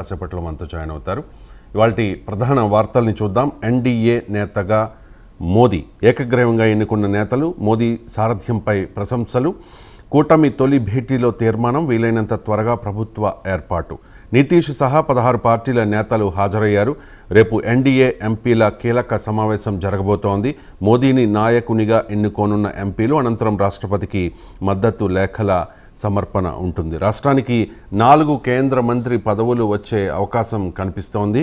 కాసేపట్లో మనతో జాయిన్ అవుతారు. ఇవాల్టి ప్రధాన వార్తల్ని చూద్దాం. ఎన్డీఏ నేతగా మోదీ, ఏకగ్రీవంగా ఎన్నుకున్న నేతలు, మోదీ సారథ్యంపై ప్రశంసలు, కూటమి తొలి భేటీలో తీర్మానం, వీలైనంత త్వరగా ప్రభుత్వ ఏర్పాటు. నితీష్ సహా 16 పార్టీల నేతలు హాజరయ్యారు. రేపు ఎన్డీఏ ఎంపీల కీలక సమావేశం జరగబోతోంది. మోదీని నాయకునిగా ఎన్నుకోనున్న ఎంపీలు అనంతరం రాష్ట్రపతికి మద్దతు లేఖల సమర్పణ ఉంటుంది. రాష్ట్రానికి 4 కేంద్ర మంత్రి పదవులు వచ్చే అవకాశం కనిపిస్తోంది.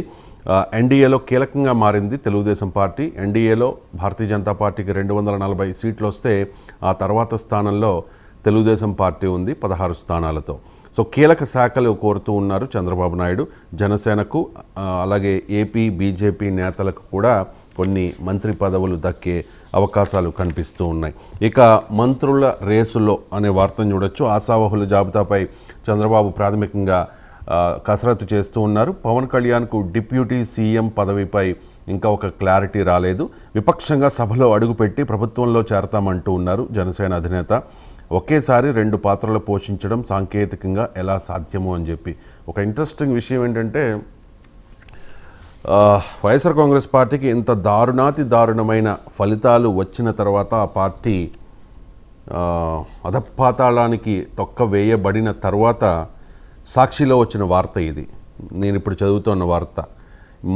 ఎన్డీఏలో కీలకంగా మారింది తెలుగుదేశం పార్టీ. ఎన్డీఏలో భారతీయ జనతా పార్టీకి 240 సీట్లు వస్తే ఆ తర్వాత స్థానంలో తెలుగుదేశం పార్టీ ఉంది 16 స్థానాలతో. సో కీలక శాఖలు కోరుతూ ఉన్నారు చంద్రబాబు నాయుడు. జనసేనకు అలాగే ఏపీ బీజేపీ నేతలకు కూడా కొన్ని మంత్రి పదవులు దక్కే అవకాశాలు కనిపిస్తూ ఉన్నాయి. ఇక మంత్రుల రేసులో అనే వార్తను చూడొచ్చు. ఆశావహుల జాబితాపై చంద్రబాబు ప్రాథమికంగా కసరత్తు చేస్తూ ఉన్నారు. పవన్ కళ్యాణ్కు డిప్యూటీ సీఎం పదవిపై ఇంకా ఒక క్లారిటీ రాలేదు. విపక్షంగా సభలో అడుగుపెట్టి ప్రభుత్వంలో చేరతామంటూ ఉన్నారు జనసేన అధినేత. ఒకేసారి 2 పాత్రలు పోషించడం సాంకేతికంగా ఎలా సాధ్యమో అని చెప్పి ఒక ఇంట్రెస్టింగ్ విషయం ఏంటంటే, వైఎస్ఆర్ కాంగ్రెస్ పార్టీకి ఇంత దారుణమైన ఫలితాలు వచ్చిన తర్వాత ఆ పార్టీ అధపాతాళానికి తొక్క వేయబడిన తర్వాత సాక్షిలో వచ్చిన వార్త ఇది. నేను ఇప్పుడు చదువుతున్న వార్త.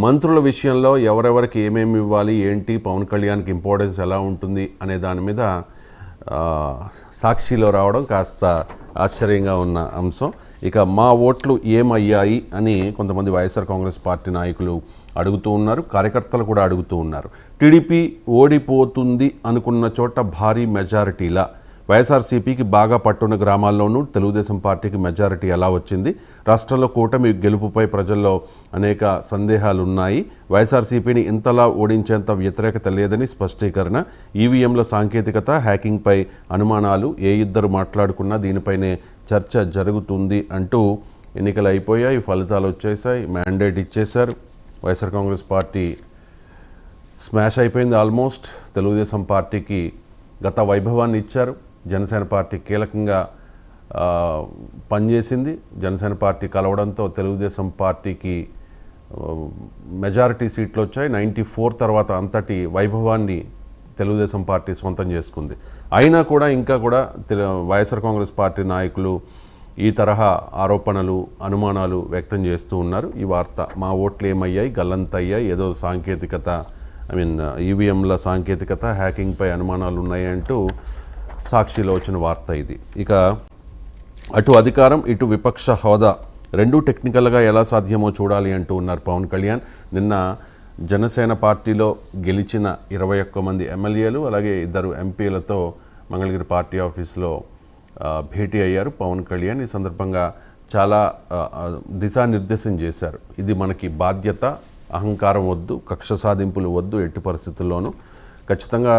మంత్రుల విషయంలో ఎవరెవరికి ఏమేమి ఇవ్వాలి, ఏంటి, పవన్ కళ్యాణ్కి ఇంపార్టెన్స్ ఎలా ఉంటుంది అనే దాని మీద సాక్షిలో రావడం కాస్త ఆశ్చర్యంగా ఉన్న అంశం. ఇక మా ఓట్లు ఏమయ్యాయి అని కొంతమంది వైఎస్ఆర్ కాంగ్రెస్ పార్టీ నాయకులు అడుగుతూ ఉన్నారు. కార్యకర్తలు కూడా అడుగుతూ ఉన్నారు. టీడీపీ ఓడిపోతుంది అనుకున్న చోట భారీ మెజారిటీలా, వైఎస్ఆర్సీపీకి బాగా పట్టున్న గ్రామాల్లోనూ తెలుగుదేశం పార్టీకి మెజారిటీ ఎలా వచ్చింది, రాష్ట్రంలో కూటమి గెలుపుపై ప్రజల్లో అనేక సందేహాలు ఉన్నాయి, వైఎస్ఆర్సీపీని ఇంతలా ఓడించేంత వ్యతిరేకత లేదని స్పష్టీకరణ, ఈవీఎంల సాంకేతికత, హ్యాకింగ్పై అనుమానాలు, ఏ ఇద్దరు మాట్లాడుకున్నా దీనిపైనే చర్చ జరుగుతుంది అంటూ ఎన్నికలు అయిపోయాయి, ఫలితాలు వచ్చేసాయి, మ్యాండేట్ ఇచ్చేశారు. వైఎస్ఆర్ కాంగ్రెస్ పార్టీ స్మాష్ అయిపోయింది ఆల్మోస్ట్. తెలుగుదేశం పార్టీకి గత వైభవాన్ని ఇచ్చారు. జనసేన పార్టీ కీలకంగా పనిచేసింది. జనసేన పార్టీ కలవడంతో తెలుగుదేశం పార్టీకి మెజారిటీ సీట్లు వచ్చాయి. 94 తర్వాత అంతటి వైభవాన్ని తెలుగుదేశం పార్టీ సొంతం చేసుకుంది. అయినా కూడా ఇంకా కూడా వైఎస్ఆర్ కాంగ్రెస్ పార్టీ నాయకులు ఈ తరహా ఆరోపణలు, అనుమానాలు వ్యక్తం చేస్తూ ఉన్నారు. ఈ వార్త మా ఓట్లు ఏమయ్యాయి, గల్లంతయ్యాయి, ఏదో సాంకేతికత, ఈవీఎంల సాంకేతికత, హ్యాకింగ్పై అనుమానాలు ఉన్నాయి అంటూ సాక్షిలో వచ్చిన వార్త ఇది. ఇక అటు అధికారం ఇటు విపక్ష హోదా రెండూ టెక్నికల్గా ఎలా సాధ్యమో చూడాలి అంటూ ఉన్నారు పవన్ కళ్యాణ్. నిన్న జనసేన పార్టీలో గెలిచిన 21 మంది ఎమ్మెల్యేలు అలాగే 2 ఎంపీలతో మంగళగిరి పార్టీ ఆఫీస్లో భేటీ అయ్యారు పవన్ కళ్యాణ్. ఈ సందర్భంగా చాలా దిశానిర్దేశం చేశారు. ఇది మనకి బాధ్యత, అహంకారం వద్దు, కక్ష సాధింపులు వద్దు, ఎట్టి పరిస్థితుల్లోనూ ఖచ్చితంగా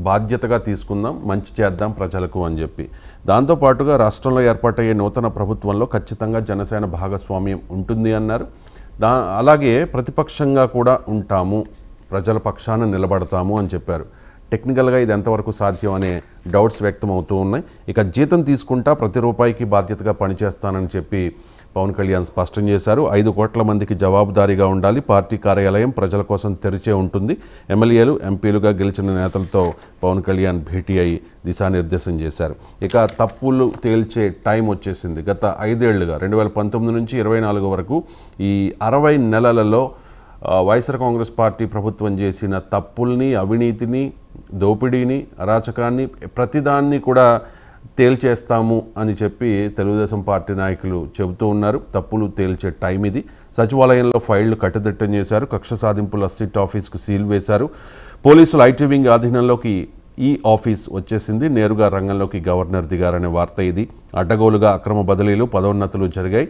బాధ్యతగా తీసుకుందాం, మంచి చేద్దాం ప్రజలకు అని చెప్పి. దాంతోపాటుగా రాష్ట్రంలో ఏర్పాటయ్యే నూతన ప్రభుత్వంలో ఖచ్చితంగా జనసేన భాగస్వామ్యం ఉంటుంది అన్నారు. అలాగే ప్రతిపక్షంగా కూడా ఉంటాము, ప్రజల పక్షాన నిలబడతాము అని చెప్పారు. టెక్నికల్గా ఇది ఎంతవరకు సాధ్యం అనే డౌట్స్ వ్యక్తం అవుతూ ఉన్నాయి. ఇక జీతం తీసుకుంటా ప్రతి రూపాయికి బాధ్యతగా పనిచేస్తానని చెప్పి పవన్ కళ్యాణ్ స్పష్టం చేశారు. 5 కోట్ల మందికి జవాబుదారీగా ఉండాలి, పార్టీ కార్యాలయం ప్రజల కోసం తెరిచే ఉంటుంది. ఎమ్మెల్యేలు, ఎంపీలుగా గెలిచిన నేతలతో పవన్ కళ్యాణ్ భేటీ అయి దిశానిర్దేశం చేశారు. ఇక తప్పులు తేల్చే టైం వచ్చేసింది. గత 5 ఏళ్లుగా 2019 నుంచి 24 వరకు ఈ 60 నెలలలో వైఎస్ఆర్ కాంగ్రెస్ పార్టీ ప్రభుత్వం చేసిన తప్పుల్ని, అవినీతిని, దోపిడీని, అరాచకాన్ని, ప్రతిదాన్ని కూడా తేల్చేస్తాము అని చెప్పి తెలుగుదేశం పార్టీ నాయకులు చెబుతూ ఉన్నారు. తప్పులు తేల్చే టైం ఇది. సచివాలయంలో ఫైళ్లు కట్టుదిట్టం చేశారు. కక్ష సాధింపుల సిట్ ఆఫీస్కు సీల్ వేశారు. పోలీసులు ఐటీ వింగ్ ఆధీనంలోకి ఈ ఆఫీస్ వచ్చేసింది. నేరుగా రంగంలోకి గవర్నర్ దిగారనే వార్త ఇది. అడ్డగోలుగా అక్రమ బదిలీలు, పదోన్నతులు జరిగాయి.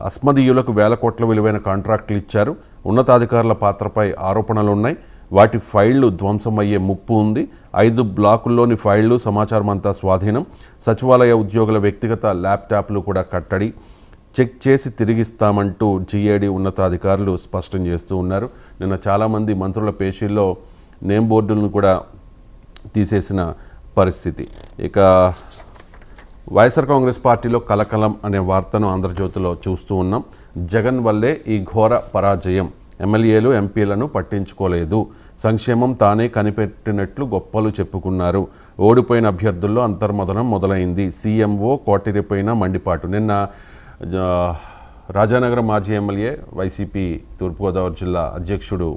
అస్మదీయులకు 1000 కోట్ల విలువైన కాంట్రాక్టులు ఇచ్చారు. ఉన్నతాధికారుల పాత్రపై ఆరోపణలున్నాయి. వాటి ఫైళ్లు ధ్వంసమయ్యే ముప్పు ఉంది. 5 బ్లాకుల్లోని ఫైళ్లు, సమాచారం అంతా స్వాధీనం. సచివాలయ ఉద్యోగుల వ్యక్తిగత ల్యాప్టాప్లు కూడా కట్టడి, చెక్ చేసి తిరిగిస్తామంటూ జీఏడీ ఉన్నతాధికారులు స్పష్టం చేస్తూ ఉన్నారు. నిన్న చాలామంది మంత్రుల పేషీల్లో నేమ్ బోర్డులను కూడా తీసేసిన పరిస్థితి. ఇక వైఎస్ఆర్ కాంగ్రెస్ పార్టీలో కలకలం అనే వార్తను ఆంధ్రజ్యోతిలో చూస్తూ ఉన్నాం. జగన్ వల్లే ఈ ఘోర పరాజయం, ఎమ్మెల్యేలు ఎంపీలను పట్టించుకోలేదు, సంక్షేమం తానే కనిపెట్టినట్లు గొప్పలు చెప్పుకున్నారు, ఓడిపోయిన అభ్యర్థుల్లో అంతర్మదనం మొదలైంది, సీఎంఓ కోటిరిపోయిన మండిపాటు. నిన్న రాజానగరం మాజీ ఎమ్మెల్యే వైసీపీ తూర్పుగోదావరి జిల్లా అధ్యక్షుడు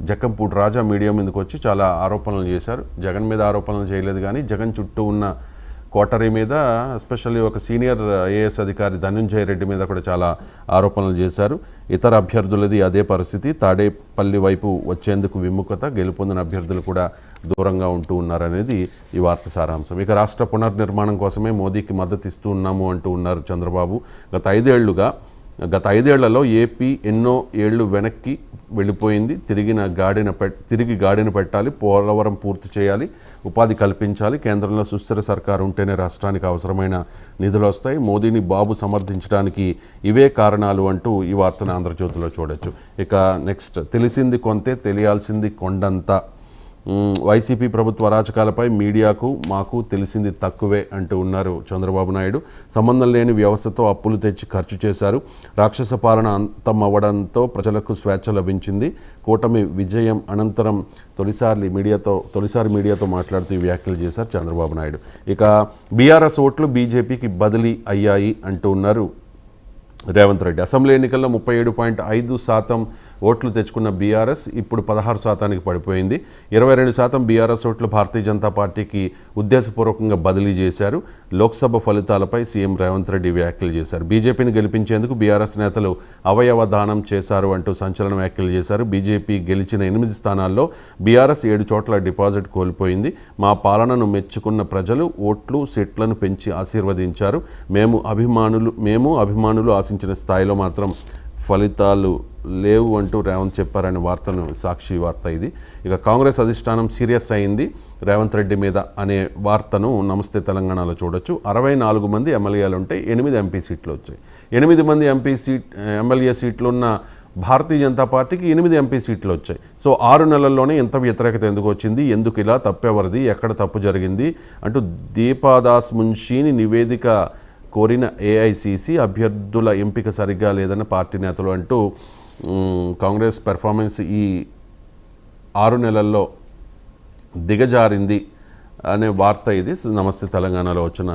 జక్కంపూడి రాజా మీడియా మీదకి వచ్చి చాలా ఆరోపణలు చేశారు. జగన్ మీద ఆరోపణలు చేయలేదు, కానీ జగన్ చుట్టూ ఉన్న కోటరీ మీద, ఎస్పెషల్లీ ఒక సీనియర్ ఐఏఎస్ అధికారి ధనంజయ రెడ్డి మీద కూడా చాలా ఆరోపణలు చేశారు. ఇతర అభ్యర్థులది అదే పరిస్థితి, తాడేపల్లి వైపు వచ్చేందుకు విముఖత, గెలుపొందిన అభ్యర్థులు కూడా దూరంగా ఉంటూ ఉన్నారనేది ఈ వార్త సారాంశం. ఇక రాష్ట్ర పునర్నిర్మాణం కోసమే మోదీకి మద్దతు ఇస్తూ ఉన్నాము అంటూ ఉన్నారు చంద్రబాబు. గత ఐదేళ్లలో ఏపీ ఎన్నో ఏళ్లు వెనక్కి వెళ్ళిపోయింది, తిరిగి గాడిన పెట్టాలి, పోలవరం పూర్తి చేయాలి, ఉపాధి కల్పించాలి, కేంద్రంలో సుస్థిర సర్కారు ఉంటేనే రాష్ట్రానికి అవసరమైన నిధులు వస్తాయి, మోదీని బాబు సమర్థించడానికి ఇవే కారణాలు అంటూ ఈ వార్తను ఆంధ్రజ్యోతిలో చూడొచ్చు. ఇక నెక్స్ట్, తెలిసింది కొంతే తెలియాల్సింది కొండంత, వైసీపీ ప్రభుత్వ అరాచకాలపై మీడియాకు మాకు తెలిసింది తక్కువే అంటూ ఉన్నారు చంద్రబాబు నాయుడు. సంబంధం లేని వ్యవస్థతో అప్పులు తెచ్చి ఖర్చు చేశారు, రాక్షస పాలన అంతమవ్వడంతో ప్రజలకు స్వేచ్ఛ లభించింది, కూటమి విజయం అనంతరం తొలిసారి మీడియాతో మాట్లాడుతూ ఈ వ్యాఖ్యలు చేశారు చంద్రబాబు నాయుడు. ఇక బీఆర్ఎస్ ఓట్లు బీజేపీకి బదిలీ అయ్యాయి అంటూ ఉన్నారు రేవంత్ రెడ్డి. అసెంబ్లీ ఎన్నికల్లో 37.5% ఓట్లు తెచ్చుకున్న బీఆర్ఎస్ ఇప్పుడు 16% పడిపోయింది. 22% బీఆర్ఎస్ ఓట్లు భారతీయ జనతా పార్టీకి ఉద్దేశపూర్వకంగా బదిలీ చేశారు. లోక్సభ ఫలితాలపై సీఎం రేవంత్ రెడ్డి వ్యాఖ్యలు చేశారు. బీజేపీని గెలిపించేందుకు బీఆర్ఎస్ నేతలు అవయవ దానం చేశారు అంటూ సంచలన వ్యాఖ్యలు చేశారు. బీజేపీ గెలిచిన 8 స్థానాల్లో బీఆర్ఎస్ 7 చోట్ల డిపాజిట్ కోల్పోయింది. మా పాలనను మెచ్చుకున్న ప్రజలు ఓట్లు సీట్లను పెంచి ఆశీర్వదించారు. మేము అభిమానులు ఆశించిన స్థాయిలో మాత్రం ఫలితాలు లేవు అంటూ రేవంత్ చెప్పారనే వార్తను సాక్షి వార్త ఇది. ఇక కాంగ్రెస్ అధిష్టానం సీరియస్ అయింది రేవంత్ రెడ్డి మీద అనే వార్తను నమస్తే తెలంగాణలో చూడొచ్చు. 64 మంది ఎమ్మెల్యేలు ఉంటాయి, 8 ఎంపీ సీట్లు వచ్చాయి. 8 మంది ఎమ్మెల్యే సీట్లు ఉన్న భారతీయ జనతా పార్టీకి 8 ఎంపీ సీట్లు వచ్చాయి. సో 6 నెలల్లోనే ఎంత వ్యతిరేకత ఎందుకు వచ్చింది, ఎందుకు ఇలా, తప్పెవరిది, ఎక్కడ తప్పు జరిగింది అంటూ దీపాదాస్ మున్షీని నివేదిక కోరిన ఏఐసిసి, అభ్యర్థుల ఎంపిక సరిగ్గా లేదన్న పార్టీ నేతలు అంటూ కాంగ్రెస్ పెర్ఫార్మెన్స్ ఈ 6 నెలల్లో దిగజారింది అనే వార్త ఇది నమస్తే తెలంగాణలో వచ్చిన